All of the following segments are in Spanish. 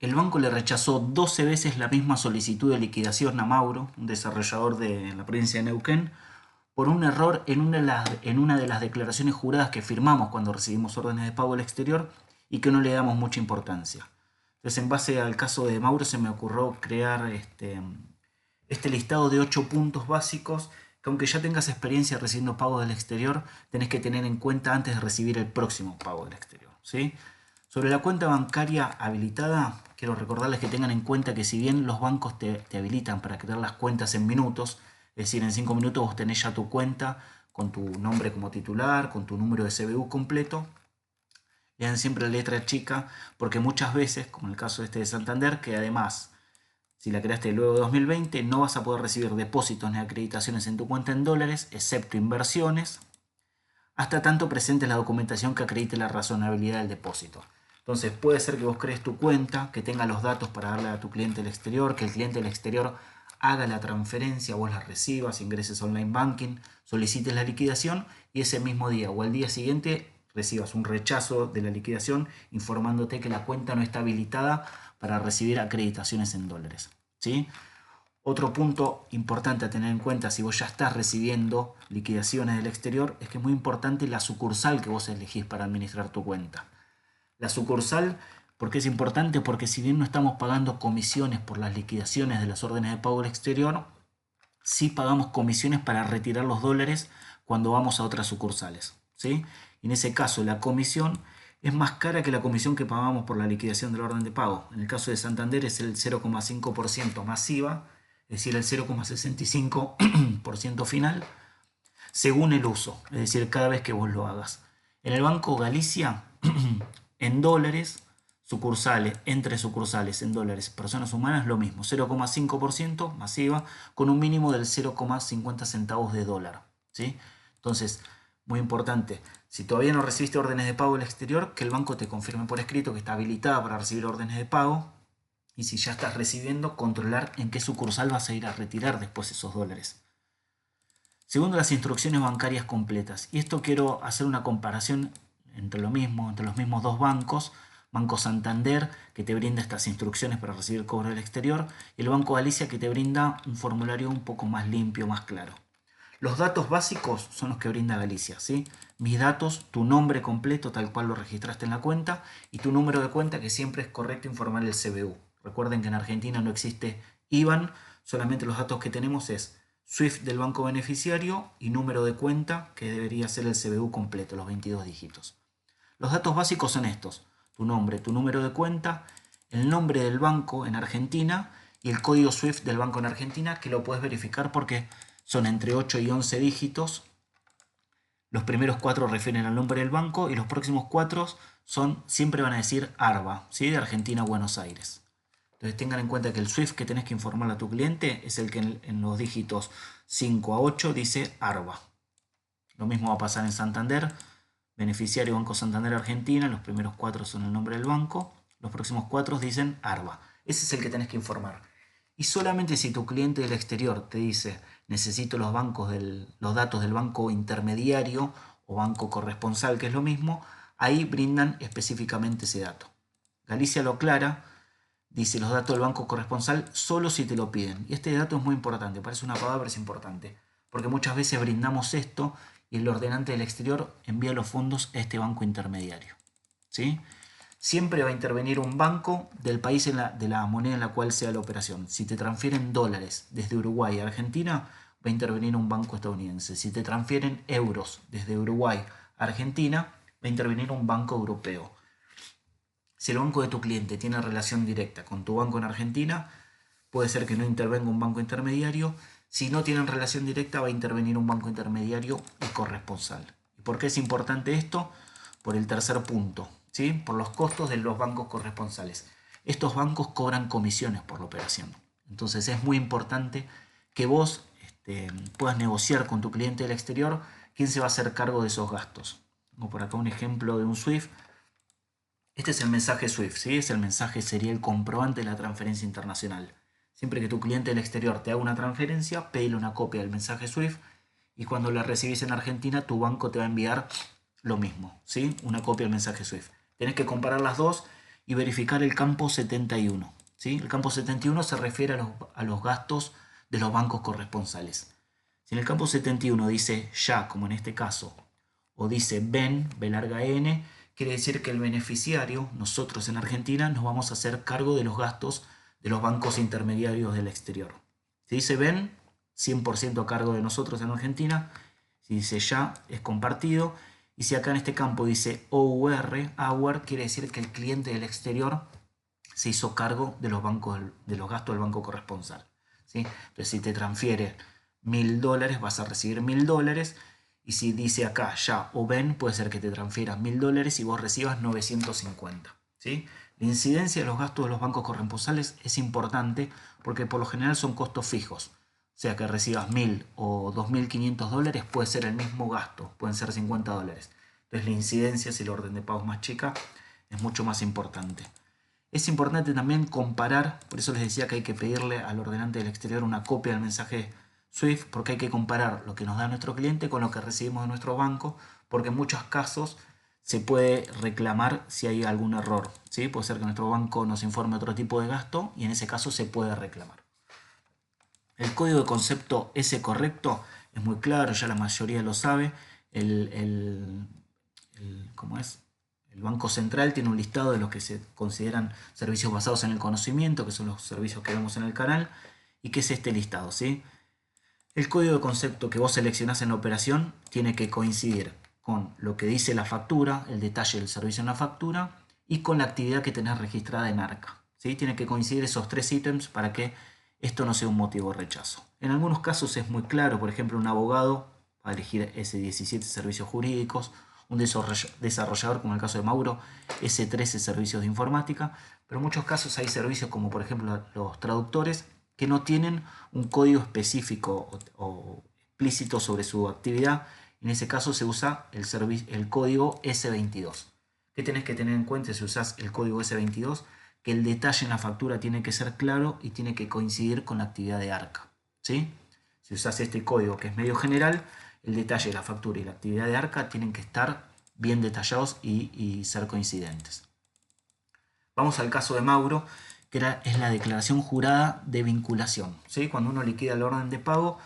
el banco le rechazó 12 veces la misma solicitud de liquidación a Mauro, un desarrollador de la provincia de Neuquén, por un error en una de las declaraciones juradas que firmamos cuando recibimos órdenes de pago al exterior y que no le damos mucha importancia. Entonces, en base al caso de Mauro, se me ocurrió crear este listado de 8 puntos básicos que, aunque ya tengas experiencia recibiendo pagos del exterior, tenés que tener en cuenta antes de recibir el próximo pago del exterior, ¿sí? Sobre la cuenta bancaria habilitada, quiero recordarles que tengan en cuenta que si bien los bancos te habilitan para crear las cuentas en minutos, es decir, en 5 minutos vos tenés ya tu cuenta con tu nombre como titular, con tu número de CBU completo, le dan siempre letra chica porque muchas veces, como en el caso de Santander, que además, si la creaste luego de 2020, no vas a poder recibir depósitos ni acreditaciones en tu cuenta en dólares, excepto inversiones, hasta tanto presentes la documentación que acredite la razonabilidad del depósito. Entonces puede ser que vos crees tu cuenta, que tenga los datos para darle a tu cliente del exterior, que el cliente del exterior haga la transferencia, vos la recibas, ingreses a online banking, solicites la liquidación y ese mismo día o al día siguiente recibas un rechazo de la liquidación informándote que la cuenta no está habilitada para recibir acreditaciones en dólares, ¿sí? Otro punto importante a tener en cuenta si vos ya estás recibiendo liquidaciones del exterior es que es muy importante la sucursal que vos elegís para administrar tu cuenta. La sucursal, ¿por qué es importante? Porque si bien no estamos pagando comisiones por las liquidaciones de las órdenes de pago del exterior, sí pagamos comisiones para retirar los dólares cuando vamos a otras sucursales, ¿sí? Y en ese caso la comisión es más cara que la comisión que pagamos por la liquidación de la orden de pago. En el caso de Santander es el 0,5% masiva, es decir, el 0,65% final, según el uso, es decir, cada vez que vos lo hagas. En el Banco Galicia, en dólares, sucursales, entre sucursales en dólares, personas humanas, lo mismo, 0,5% masiva, con un mínimo del 0,50 centavos de dólar, ¿sí? Entonces, muy importante, si todavía no recibiste órdenes de pago del exterior, que el banco te confirme por escrito que está habilitada para recibir órdenes de pago, y si ya estás recibiendo, controlar en qué sucursal vas a ir a retirar después esos dólares. Segundo, las instrucciones bancarias completas. Y esto quiero hacer una comparación entre lo mismo, entre los mismos dos bancos. Banco Santander, que te brinda estas instrucciones para recibir cobro del exterior, y el Banco Galicia, que te brinda un formulario un poco más limpio, más claro. Los datos básicos son los que brinda Galicia, ¿sí? Mis datos, tu nombre completo, tal cual lo registraste en la cuenta, y tu número de cuenta, que siempre es correcto informar el CBU. Recuerden que en Argentina no existe IBAN, solamente los datos que tenemos es SWIFT del banco beneficiario y número de cuenta, que debería ser el CBU completo, los 22 dígitos. Los datos básicos son estos: tu nombre, tu número de cuenta, el nombre del banco en Argentina y el código SWIFT del banco en Argentina, que lo puedes verificar porque son entre 8 y 11 dígitos. Los primeros 4 refieren al nombre del banco y los próximos 4 siempre van a decir ARBA, ¿sí? De Argentina a Buenos Aires. Entonces tengan en cuenta que el SWIFT que tenés que informarle a tu cliente es el que en los dígitos 5 a 8 dice ARBA. Lo mismo va a pasar en Santander, beneficiario Banco Santander Argentina, los primeros 4 son el nombre del banco, los próximos 4 dicen ARBA. Ese es el que tenés que informar. Y solamente si tu cliente del exterior te dice necesito los datos del banco intermediario o banco corresponsal, que es lo mismo, ahí brindan específicamente ese dato. Galicia lo aclara, dice los datos del banco corresponsal solo si te lo piden. Y este dato es muy importante, parece una pavada, pero es importante. Porque muchas veces brindamos esto y el ordenante del exterior envía los fondos a este banco intermediario, ¿sí? Siempre va a intervenir un banco del país de la moneda en la cual sea la operación. Si te transfieren dólares desde Uruguay a Argentina, va a intervenir un banco estadounidense. Si te transfieren euros desde Uruguay a Argentina, va a intervenir un banco europeo. Si el banco de tu cliente tiene relación directa con tu banco en Argentina, puede ser que no intervenga un banco intermediario. Si no tienen relación directa, va a intervenir un banco intermediario y corresponsal. ¿Y por qué es importante esto? Por el tercer punto, ¿sí? Por los costos de los bancos corresponsales. Estos bancos cobran comisiones por la operación. Entonces es muy importante que vos puedas negociar con tu cliente del exterior quién se va a hacer cargo de esos gastos. Tengo por acá un ejemplo de un SWIFT. Este es el mensaje SWIFT, ¿sí? Es el mensaje, sería el comprobante de la transferencia internacional. Siempre que tu cliente del exterior te haga una transferencia, pedile una copia del mensaje SWIFT y cuando la recibís en Argentina, tu banco te va a enviar lo mismo, ¿sí? Una copia del mensaje SWIFT. Tenés que comparar las dos y verificar el campo 71. ¿Sí? El campo 71 se refiere a los gastos de los bancos corresponsales. Si en el campo 71 dice ya, como en este caso, o dice ven, B larga N, quiere decir que el beneficiario, nosotros en Argentina, nos vamos a hacer cargo de los gastos de los bancos intermediarios del exterior. Si dice ven, 100% a cargo de nosotros en Argentina. Si dice ya, es compartido. Y si acá en este campo dice OUR, quiere decir que el cliente del exterior se hizo cargo de los gastos del banco corresponsal. ¿Sí? Entonces, si te transfiere $1000, vas a recibir $1000. Y si dice acá ya o ven, puede ser que te transfieras $1000 y vos recibas 950. ¿Sí? La incidencia de los gastos de los bancos corresponsales es importante porque por lo general son costos fijos. O sea, que recibas 1000 o 2500 dólares puede ser el mismo gasto, pueden ser $50. Entonces la incidencia, si la orden de pago es más chica, es mucho más importante. Es importante también comparar, por eso les decía que hay que pedirle al ordenante del exterior una copia del mensaje SWIFT, porque hay que comparar lo que nos da nuestro cliente con lo que recibimos de nuestro banco, porque en muchos casos se puede reclamar si hay algún error. ¿Sí? Puede ser que nuestro banco nos informe otro tipo de gasto y en ese caso se puede reclamar. El código de concepto S correcto es muy claro, ya la mayoría lo sabe. ¿Cómo es? El Banco Central tiene un listado de los que se consideran servicios basados en el conocimiento, que son los servicios que vemos en el canal, y que es este listado, ¿sí? El código de concepto que vos seleccionás en la operación tiene que coincidir con lo que dice la factura, el detalle del servicio en la factura, y con la actividad que tenés registrada en ARCA. ¿Sí? Tiene que coincidir esos 3 ítems para que esto no sea un motivo de rechazo. En algunos casos es muy claro, por ejemplo, un abogado va a elegir S17 servicios jurídicos, un desarrollador, como en el caso de Mauro, S13 servicios de informática, pero en muchos casos hay servicios como por ejemplo los traductores que no tienen un código específico o explícito sobre su actividad. En ese caso se usa el código S22. ¿Qué tenés que tener en cuenta si usás el código S22? Que el detalle en la factura tiene que ser claro y tiene que coincidir con la actividad de ARCA. ¿Sí? Si usás este código que es medio general, el detalle de la factura y la actividad de ARCA tienen que estar bien detallados y ser coincidentes. Vamos al caso de Mauro, que es la declaración jurada de vinculación. ¿Sí? Cuando uno liquida el orden de pago,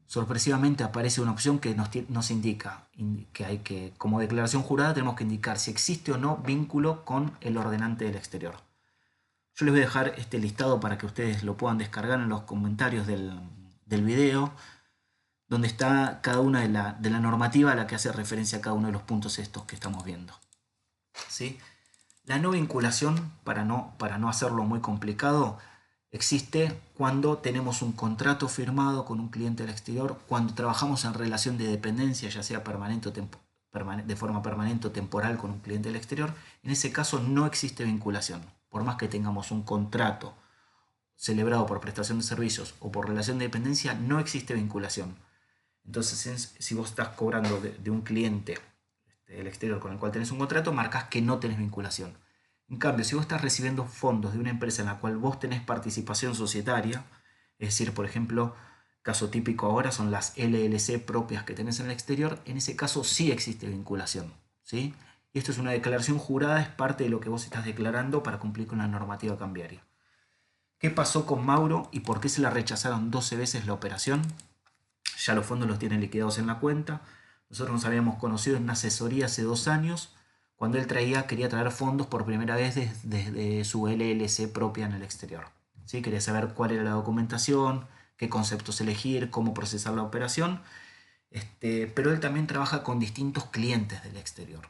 sorpresivamente aparece una opción que nos indica que hay que, como declaración jurada, tenemos que indicar si existe o no vínculo con el ordenante del exterior. Yo les voy a dejar este listado para que ustedes lo puedan descargar en los comentarios del video, donde está cada una de la normativa a la que hace referencia a cada uno de los puntos estos que estamos viendo. ¿Sí? La no vinculación, para no hacerlo muy complicado, existe cuando tenemos un contrato firmado con un cliente del exterior, cuando trabajamos en relación de dependencia, ya sea permanente o de forma permanente o temporal con un cliente del exterior. En ese caso no existe vinculación. Por más que tengamos un contrato celebrado por prestación de servicios o por relación de dependencia, no existe vinculación. Entonces, si vos estás cobrando de un cliente del exterior con el cual tenés un contrato, marcas que no tenés vinculación. En cambio, si vos estás recibiendo fondos de una empresa en la cual vos tenés participación societaria, es decir, por ejemplo, caso típico ahora son las LLC propias que tenés en el exterior, en ese caso sí existe vinculación. ¿Sí? Y esto es una declaración jurada, es parte de lo que vos estás declarando para cumplir con la normativa cambiaria. ¿Qué pasó con Mauro y por qué se la rechazaron 12 veces la operación? Ya los fondos los tienen liquidados en la cuenta. Nosotros nos habíamos conocido en una asesoría hace 2 años, cuando él quería traer fondos por primera vez desde su LLC propia en el exterior. ¿Sí? Quería saber cuál era la documentación, qué conceptos elegir, cómo procesar la operación. Pero él también trabaja con distintos clientes del exterior.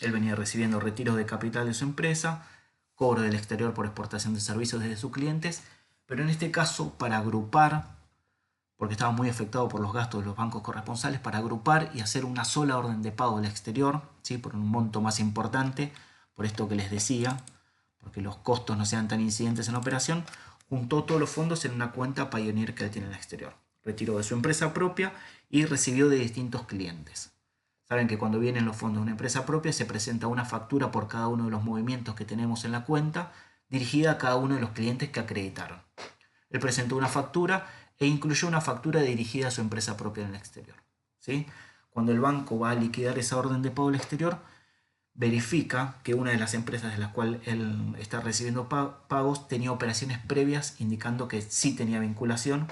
Él venía recibiendo retiros de capital de su empresa, cobro del exterior por exportación de servicios desde sus clientes, pero en este caso, para agrupar, porque estaba muy afectado por los gastos de los bancos corresponsales, para agrupar y hacer una sola orden de pago del exterior, ¿sí? Por un monto más importante, por esto que les decía, porque los costos no sean tan incidentes en la operación, juntó todos los fondos en una cuenta Pioneer que él tiene en el exterior. Retiró de su empresa propia y recibió de distintos clientes. Saben que cuando vienen los fondos de una empresa propia se presenta una factura por cada uno de los movimientos que tenemos en la cuenta, dirigida a cada uno de los clientes que acreditaron. Él presentó una factura e incluyó una factura dirigida a su empresa propia en el exterior. ¿Sí? Cuando el banco va a liquidar esa orden de pago al exterior, verifica que una de las empresas de las cuales él está recibiendo pagos tenía operaciones previas indicando que sí tenía vinculación,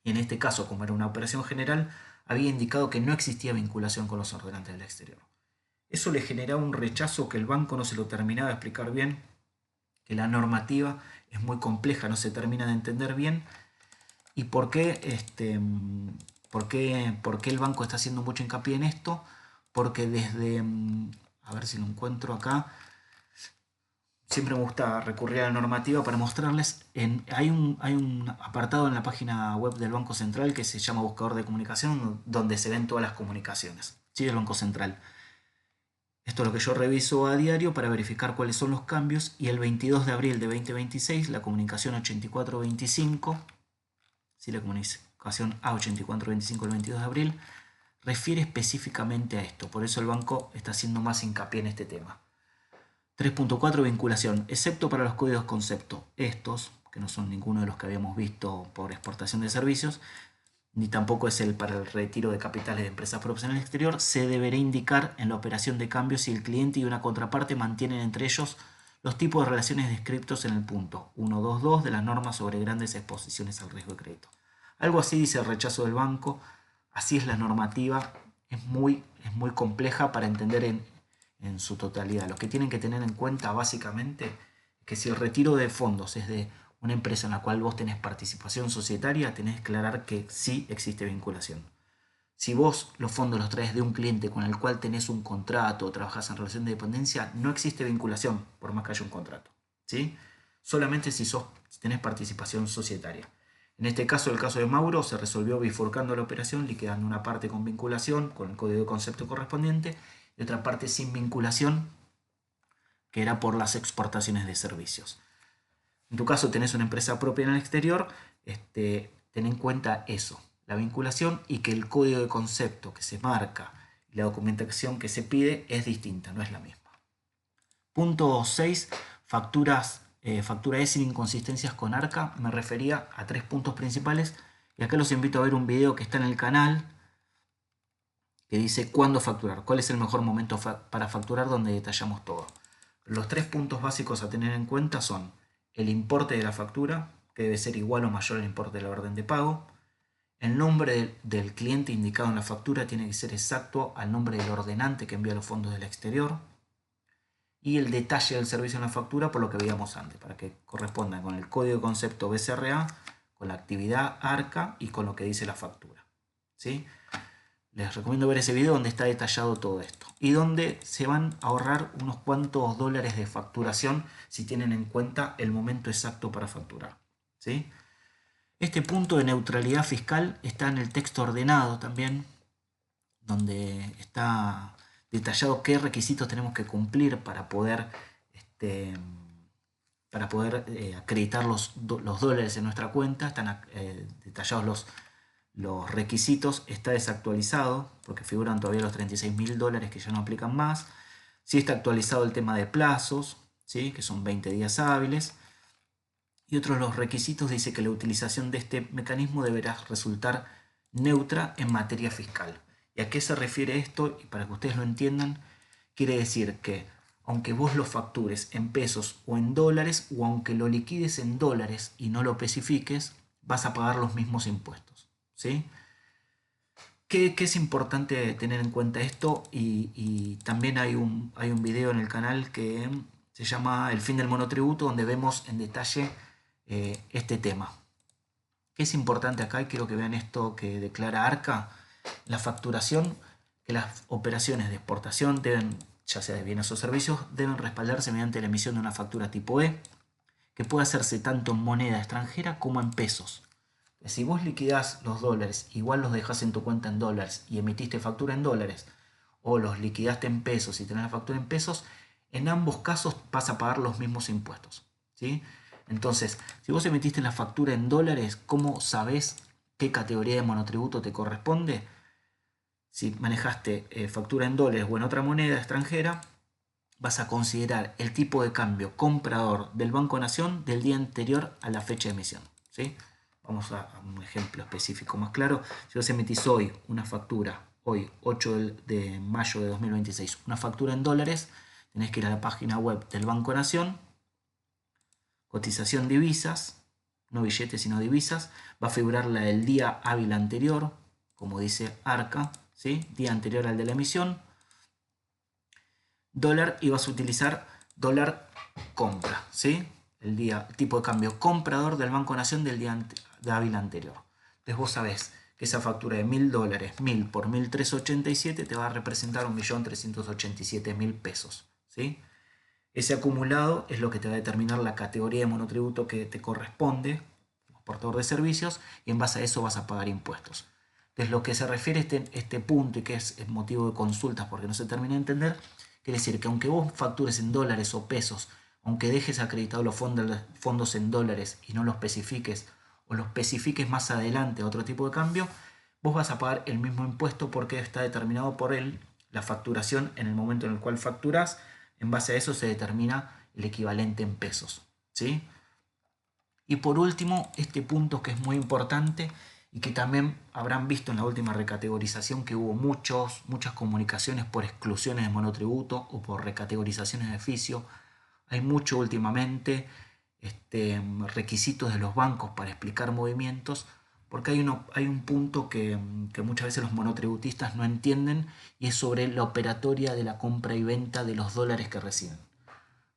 y en este caso, como era una operación general, había indicado que no existía vinculación con los ordenantes del exterior. Eso le generaba un rechazo que el banco no se lo terminaba de explicar bien, que la normativa es muy compleja, no se termina de entender bien. ¿Y por qué el banco está haciendo mucho hincapié en esto? Porque desde, a ver si lo encuentro acá, siempre me gusta recurrir a la normativa para mostrarles. Hay un apartado en la página web del Banco Central que se llama Buscador de Comunicación, donde se ven todas las comunicaciones, ¿sí?, del Banco Central. Esto es lo que yo reviso a diario para verificar cuáles son los cambios, y el 22 de abril de 2026, la comunicación 8425, ¿sí?, la comunicación A8425 del 22 de abril, refiere específicamente a esto. Por eso el banco está haciendo más hincapié en este tema. 3.4 vinculación, excepto para los códigos concepto. Estos, que no son ninguno de los que habíamos visto por exportación de servicios, ni tampoco es el para el retiro de capitales de empresas propias en el exterior, se deberá indicar en la operación de cambio si el cliente y una contraparte mantienen entre ellos los tipos de relaciones descritos en el punto 122 de la norma sobre grandes exposiciones al riesgo de crédito. Algo así dice el rechazo del banco. Así es la normativa. Es muy compleja para entender en su totalidad. Lo que tienen que tener en cuenta básicamente es que si el retiro de fondos es de una empresa en la cual vos tenés participación societaria, tenés que aclarar que sí existe vinculación. Si vos los fondos los traes de un cliente con el cual tenés un contrato o trabajás en relación de dependencia, no existe vinculación, por más que haya un contrato, ¿sí? Solamente si tenés participación societaria. En este caso, el caso de Mauro, se resolvió bifurcando la operación, liquidando una parte con vinculación, con el código de concepto correspondiente, y otra parte sin vinculación, que era por las exportaciones de servicios. En tu caso tenés una empresa propia en el exterior, ten en cuenta eso, la vinculación, y que el código de concepto que se marca y la documentación que se pide es distinta, no es la misma. Punto 6, factura E sin inconsistencias con ARCA. Me refería a 3 puntos principales, y acá los invito a ver un video que está en el canal que dice cuándo facturar, cuál es el mejor momento para facturar, donde detallamos todo. Los 3 puntos básicos a tener en cuenta son el importe de la factura, que debe ser igual o mayor al importe de la orden de pago. El nombre del cliente indicado en la factura tiene que ser exacto al nombre del ordenante que envía los fondos del exterior. Y el detalle del servicio en la factura, por lo que veíamos antes, para que corresponda con el código de concepto BCRA, con la actividad ARCA y con lo que dice la factura, ¿sí? Les recomiendo ver ese video donde está detallado todo esto y donde se van a ahorrar unos cuantos dólares de facturación si tienen en cuenta el momento exacto para facturar, ¿sí? Este punto de neutralidad fiscal está en el texto ordenado también, donde está detallado qué requisitos tenemos que cumplir para poder acreditar los dólares en nuestra cuenta. Están detallados los requisitos. Está desactualizado porque figuran todavía los 36.000 dólares que ya no aplican más. Sí está actualizado el tema de plazos, ¿sí?, que son 20 días hábiles. Y otro de los requisitos dice que la utilización de este mecanismo deberá resultar neutra en materia fiscal. ¿Y a qué se refiere esto? Y para que ustedes lo entiendan, quiere decir que aunque vos lo factures en pesos o en dólares, o aunque lo liquides en dólares y no lo especifiques, vas a pagar los mismos impuestos, ¿sí? ¿Qué es importante tener en cuenta esto? Y también hay un video en el canal que se llama El fin del monotributo, donde vemos en detalle este tema. ¿Qué es importante acá? Y quiero que vean esto que declara ARCA: la facturación, que las operaciones de exportación deben, ya sea de bienes o servicios, deben respaldarse mediante la emisión de una factura tipo E, que puede hacerse tanto en moneda extranjera como en pesos. Si vos liquidás los dólares, igual los dejás en tu cuenta en dólares y emitiste factura en dólares, o los liquidaste en pesos y tenés la factura en pesos, en ambos casos vas a pagar los mismos impuestos, ¿sí? Entonces, si vos emitiste la factura en dólares, ¿cómo sabés qué categoría de monotributo te corresponde? Si manejaste factura en dólares o en otra moneda extranjera, vas a considerar el tipo de cambio comprador del Banco Nación del día anterior a la fecha de emisión, ¿sí? Vamos a un ejemplo específico más claro. Si vos emitís hoy una factura hoy, 8 de mayo de 2026, una factura en dólares, tenés que ir a la página web del Banco Nación, cotización divisas, no billetes sino divisas, va a figurar la del día hábil anterior, como dice ARCA, ¿sí? Día anterior al de la emisión, dólar, y vas a utilizar dólar compra, ¿sí? El tipo de cambio comprador del Banco Nación del día de hábil anterior. Entonces vos sabés que esa factura de $1000, 1000 por 1387 te va a representar 1.387.000 pesos, ¿sí? Ese acumulado es lo que te va a determinar la categoría de monotributo que te corresponde como portador de servicios, y en base a eso vas a pagar impuestos. Entonces, lo que se refiere a este punto, y que es motivo de consultas porque no se termina de entender, quiere decir que aunque vos factures en dólares o pesos, aunque dejes acreditados los fondos en dólares y no los especifiques, o los especifiques más adelante a otro tipo de cambio, vos vas a pagar el mismo impuesto porque está determinado por él la facturación en el momento en el cual facturás. En base a eso se determina el equivalente en pesos, ¿sí? Y por último, este punto que es muy importante y que también habrán visto en la última recategorización, que hubo muchas comunicaciones por exclusiones de monotributo o por recategorizaciones de oficio. Hay mucho últimamente requisitos de los bancos para explicar movimientos, porque hay un punto que muchas veces los monotributistas no entienden, y es sobre la operatoria de la compra y venta de los dólares que reciben.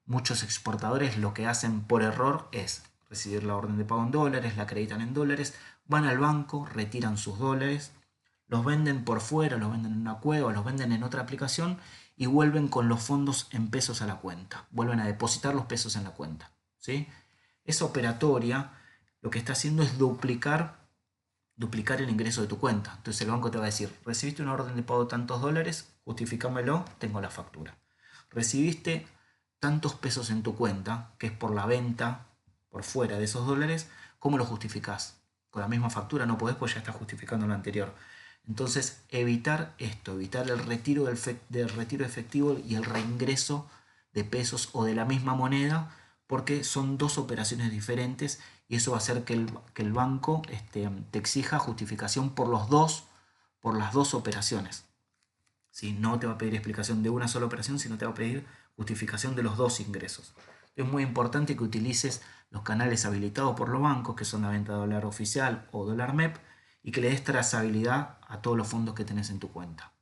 Muchos exportadores lo que hacen por error es recibir la orden de pago en dólares, la acreditan en dólares, van al banco, retiran sus dólares, los venden por fuera, los venden en una cueva, los venden en otra aplicación y vuelven con los fondos en pesos a la cuenta, vuelven a depositar los pesos en la cuenta, ¿sí? Esa operatoria lo que está haciendo es duplicar el ingreso de tu cuenta. Entonces el banco te va a decir: recibiste una orden de pago de tantos dólares, justifícamelo, tengo la factura. Recibiste tantos pesos en tu cuenta, que es por la venta por fuera de esos dólares, ¿cómo lo justificás? Con la misma factura no podés, pues ya estás justificando lo anterior. Entonces, evitar esto, evitar el retiro del retiro efectivo y el reingreso de pesos o de la misma moneda, porque son dos operaciones diferentes, y eso va a hacer que el banco te exija justificación por las dos operaciones. ¿Sí? No te va a pedir explicación de una sola operación, sino te va a pedir justificación de los dos ingresos. Es muy importante que utilices los canales habilitados por los bancos, que son la venta de dólar oficial o dólar MEP, y que le des trazabilidad a todos los fondos que tenés en tu cuenta.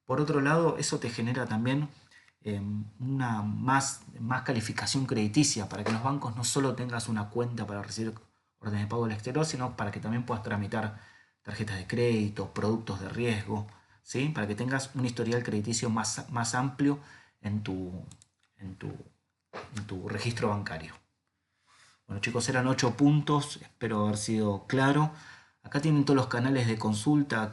Por otro lado, eso te genera también una más calificación crediticia, para que en los bancos no solo tengas una cuenta para recibir órdenes de pago del exterior, sino para que también puedas tramitar tarjetas de crédito, productos de riesgo, ¿sí? Para que tengas un historial crediticio más amplio en tu registro bancario. Bueno, chicos, eran 8 puntos, espero haber sido claro. Acá tienen todos los canales de consulta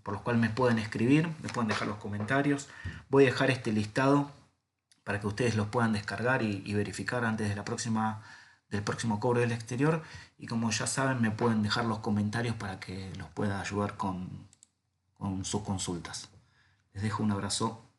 por los cuales me pueden escribir, me pueden dejar los comentarios. Voy a dejar este listado para que ustedes los puedan descargar y verificar antes de del próximo cobro del exterior. Y como ya saben, me pueden dejar los comentarios para que los pueda ayudar con sus consultas. Les dejo un abrazo.